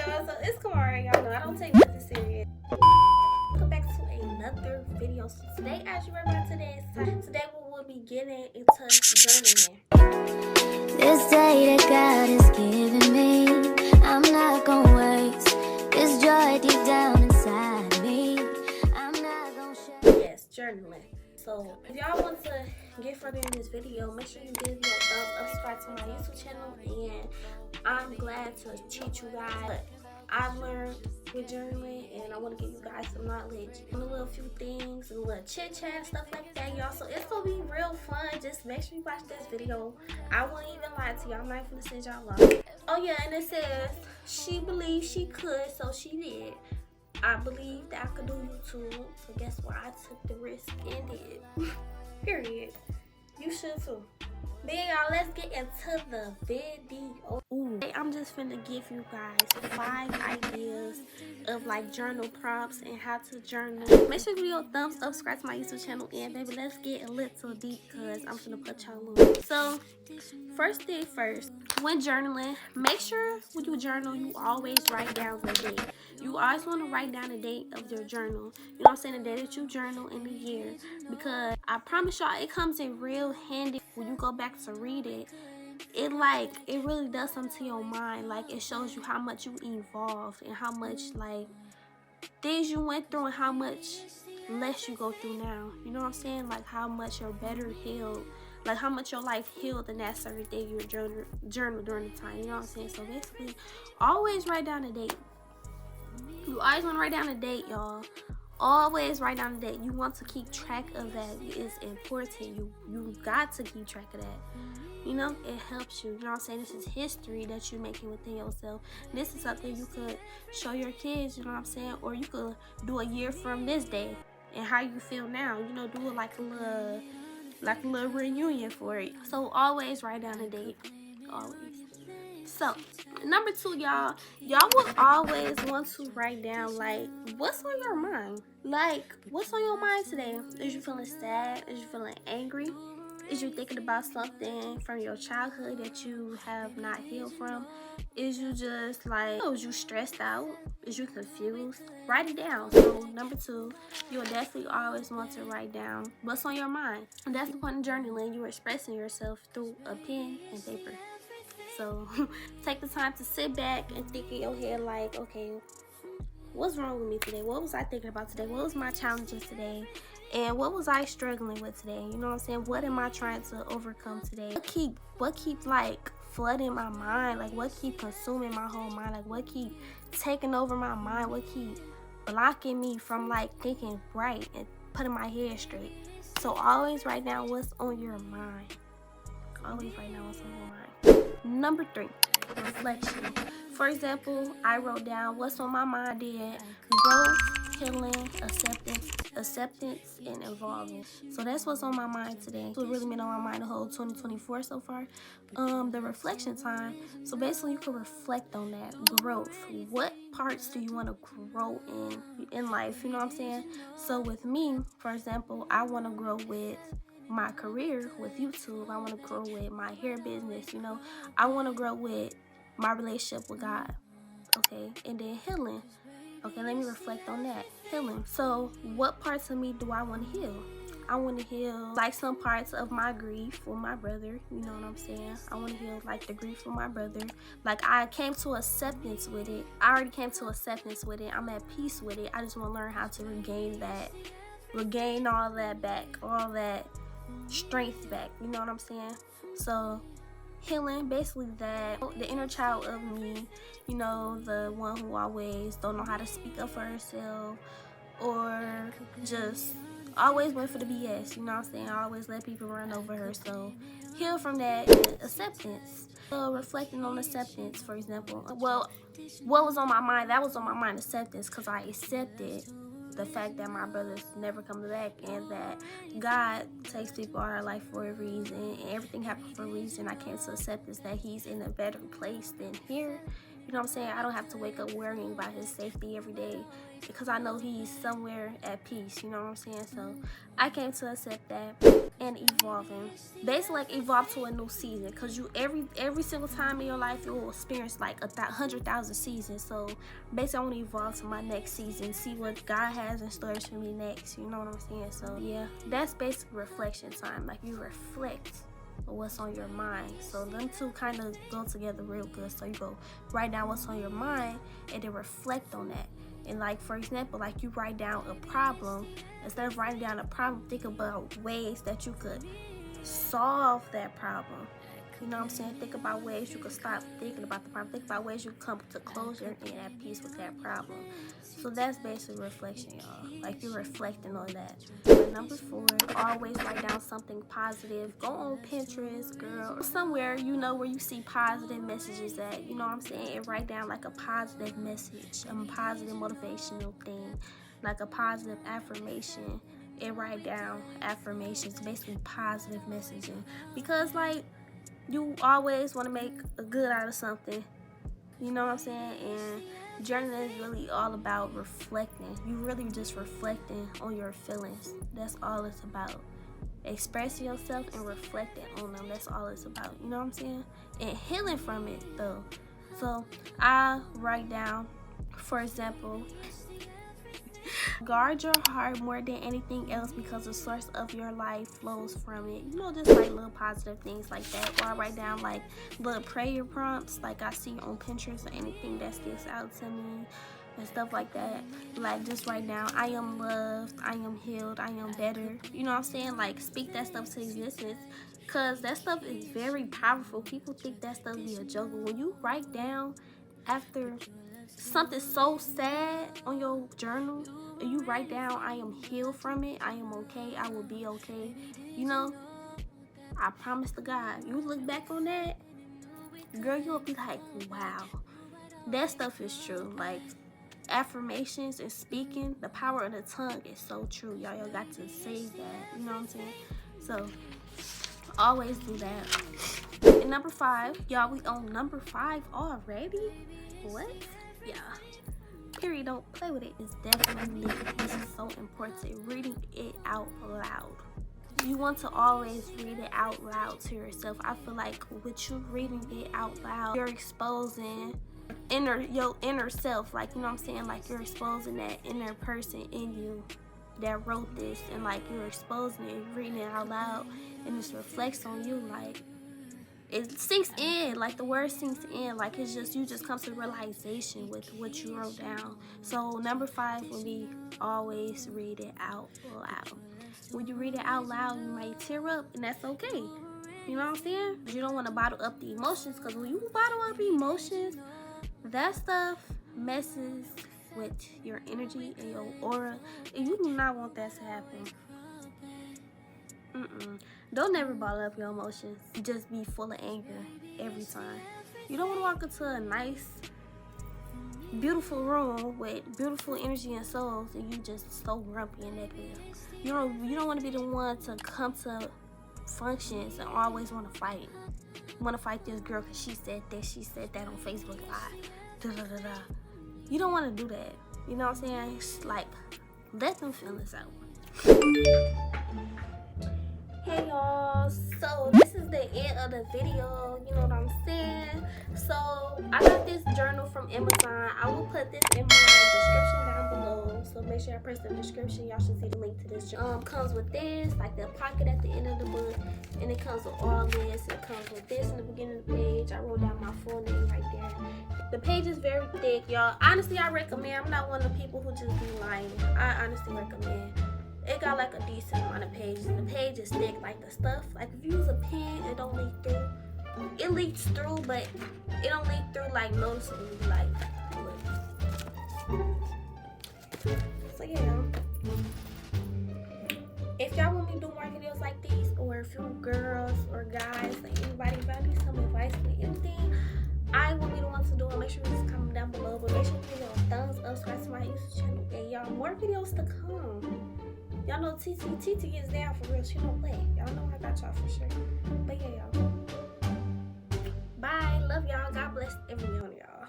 y'all. So it's Kamara, y'all know I don't take nothing serious. Welcome back to another video. So today, as you heard about today's time, today we will be getting into journaling. This day that God has given me, I'm not gonna waste this joy deep down inside me. I'm not gonna share. Yes, journaling. So if y'all want to get further in this video, make sure you give me a thumbs up, subscribe to my YouTube channel, and I'm glad to teach you guys what I've learned with journaling, and I want to give you guys some knowledge on a little few things, a little chit chat, stuff like that, y'all. So it's gonna be real fun. Just make sure you watch this video. I won't even lie to y'all. I'm not gonna send y'all off. Oh yeah, and it says she believed she could, so she did. I believed that I could do YouTube, so guess what? I took the risk and did. Period. You should too. Then y'all, let's get into the video. I'm just finna give you guys 5 ideas of like journal prompts and how to journal. Make sure you give me a thumbs up, subscribe to my YouTube channel, and baby, let's get a little deep because I'm finna put y'all on. So first thing first, when journaling, make sure when you journal, you always write down the date. You always want to write down the date of your journal. You know what I'm saying? The day that you journal in the year. Because I promise y'all, it comes in real handy when you go back to read it. It really does something to your mind. Like, it shows you how much you evolved and how much like things you went through and how much less you go through now. You know what I'm saying? Like how much you're better healed. Like how much your life healed in that certain day you journal during the time. You know what I'm saying? So basically, always write down the date. You always want to write down the date, y'all. Always write down the date. You want to keep track of that. It's important. You got to keep track of that. You know, it helps you. You know what I'm saying? This is history that you're making within yourself. This is something you could show your kids, you know what I'm saying? Or you could do a year from this day and how you feel now. You know, do it like a little reunion for it. So always write down the date. Always. So number 2, y'all will always want to write down like what's on your mind. Like, what's on your mind today? Is you feeling sad? Is you feeling angry? Is you thinking about something from your childhood that you have not healed from? Is you just like, is you stressed out? Is you confused? Write it down. So number 2, you'll definitely always want to write down what's on your mind. And that's the point of journaling. You're expressing yourself through a pen and paper. So take the time to sit back and think in your head like, okay, what's wrong with me today? What was I thinking about today? What was my challenges today? And what was I struggling with today? You know what I'm saying? What am I trying to overcome today? What keep like flooding my mind? Like what keep consuming my whole mind? Like what keep taking over my mind? What keep blocking me from like thinking right and putting my head straight? So always write down what's on your mind. Always write down what's on your mind. Number 3, reflection. For example, I wrote down what's on my mind did growth, healing, acceptance, and evolving. So that's what's on my mind today. What really been on my mind the whole 2024 so far. The reflection time. So basically, you can reflect on that growth. What parts do you want to grow in life? You know what I'm saying? So with me, for example, I want to grow with my career with YouTube. I want to grow with my hair business. You know, I want to grow with my relationship with God. Okay, and then healing. Okay, let me reflect on that. Healing. So what parts of me do I want to heal? I want to heal like some parts of my grief with my brother. You know what I'm saying? I want to heal like the grief with my brother. Like I came to acceptance with it. I already came to acceptance with it. I'm at peace with it. I just want to learn how to regain all that back, all that strength back. You know what I'm saying? So healing, basically that the inner child of me, you know, the one who always don't know how to speak up for herself or just always went for the BS, you know what I'm saying? I always let people run over her. So heal from that. Acceptance. So reflecting on acceptance, for example. Well, what was on my mind? That was on my mind, acceptance, because I accepted the fact that my brother's never coming back and that God takes people out of our life for a reason and everything happens for a reason. I came to acceptance that he's in a better place than here. You know what I'm saying? I don't have to wake up worrying about his safety every day because I know he's somewhere at peace, you know what I'm saying? So I came to accept that and evolving. Basically like evolve to a new season, because you every single time in your life you will experience like 100,000 seasons. So basically I want to evolve to my next season, see what God has in store for me next, you know what I'm saying? So yeah, that's basically reflection time. Like you reflect what's on your mind. So them two kind of go together real good. So you go write down what's on your mind and then reflect on that. And like for example, like you write down a problem, instead of writing down a problem, think about ways that you could solve that problem. You know what I'm saying? Think about ways you could stop thinking about the problem. Think about ways you come to closure and at peace with that problem. So that's basically reflection, y'all. Like you're reflecting on that. But number 4, always write down something positive. Go on Pinterest, girl, somewhere you know where you see positive messages at. You know what I'm saying? And write down like a positive message, a positive motivational thing, like a positive affirmation. And write down affirmations, basically positive messaging. Because like, you always want to make a good out of something, you know what I'm saying? And journaling is really all about reflecting. You really just reflecting on your feelings. That's all it's about. Expressing yourself and reflecting on them. That's all it's about, you know what I'm saying? And healing from it though. So I write down, for example, guard your heart more than anything else because the source of your life flows from it. You know, just like little positive things like that. Or I write down like little prayer prompts like I see on Pinterest or anything that sticks out to me and stuff like that. Like just write down, I am loved, I am healed, I am better. You know what I'm saying? Like speak that stuff to existence, because that stuff is very powerful. People think that stuff be a joke, but when you write down after something so sad on your journal and you write down, I am healed from it, I am okay, I will be okay, you know, I promise to God, you look back on that, girl, you'll be like, wow, that stuff is true. Like affirmations and speaking, the power of the tongue is so true, y'all got to say that, you know what I'm saying? So always do that. And number 5, y'all, we on number 5 already. What? Yeah, period, don't play with it. It's definitely, this is so important, reading it out loud. You want to always read it out loud to yourself. I feel like with you reading it out loud, you're exposing your inner self, like, you know what I'm saying, like you're exposing that inner person in you that wrote this, and like you're exposing it, reading it out loud, and this reflects on you. Like it sinks in, like the word sinks in, like it's just, you just come to realization with what you wrote down. So number 5 would be always read it out loud. When you read it out loud, you might tear up, and that's okay. You know what I'm saying? You don't want to bottle up the emotions, because when you bottle up emotions, that stuff messes with your energy and your aura, and you do not want that to happen. Don't never bottle up your emotions. Just be full of anger every time. You don't want to walk into a nice, beautiful room with beautiful energy and souls, and you just so grumpy and negative. You don't want to be the one to come to functions and always want to fight. Want to fight this girl because she said this, she said that on Facebook Live. Da, da, da, da. You don't want to do that. You know what I'm saying? It's like, let them feelings out. Hey y'all, so this is the end of the video, you know what I'm saying? So I got this journal from Amazon. I will put this in my description down below, so make sure I press the description. Y'all should see the link to this. Comes with this, like the pocket at the end of the book, and it comes with all this. It comes with this in the beginning of the page. I wrote down my full name right there. The page is very thick, y'all. Honestly, I recommend. I'm not one of the people who just be lying. I honestly recommend. It got like a decent amount of pages. The page is thick, like the stuff. Like if you use a pen, it don't leak through. It leaks through, but it don't leak through like noticeably. Like, look. So yeah. If y'all want me to do more videos like these, or if you girls or guys or anybody need some advice with anything, I will be the one to do it. Make sure you just comment down below. But make sure you give me a thumbs up, subscribe to my YouTube channel, and y'all, more videos to come. Y'all know TT gets down for real. She don't play. Y'all know I got y'all for sure. But yeah, y'all. Bye. Love y'all. God bless every one of y'all.